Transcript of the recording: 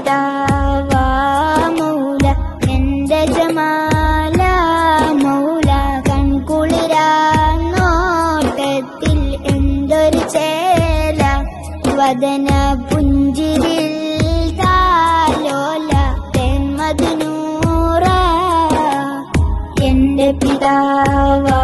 പിതാവാ മൗല എന്റെ ജമാല മൗല കൺകുളിരാന്നോട്ടത്തിൽ എന്തൊരു ചേല വദന പുഞ്ചിരിൽ താലോല തെന്മധുനൂറ എന്റെ പിതാവാ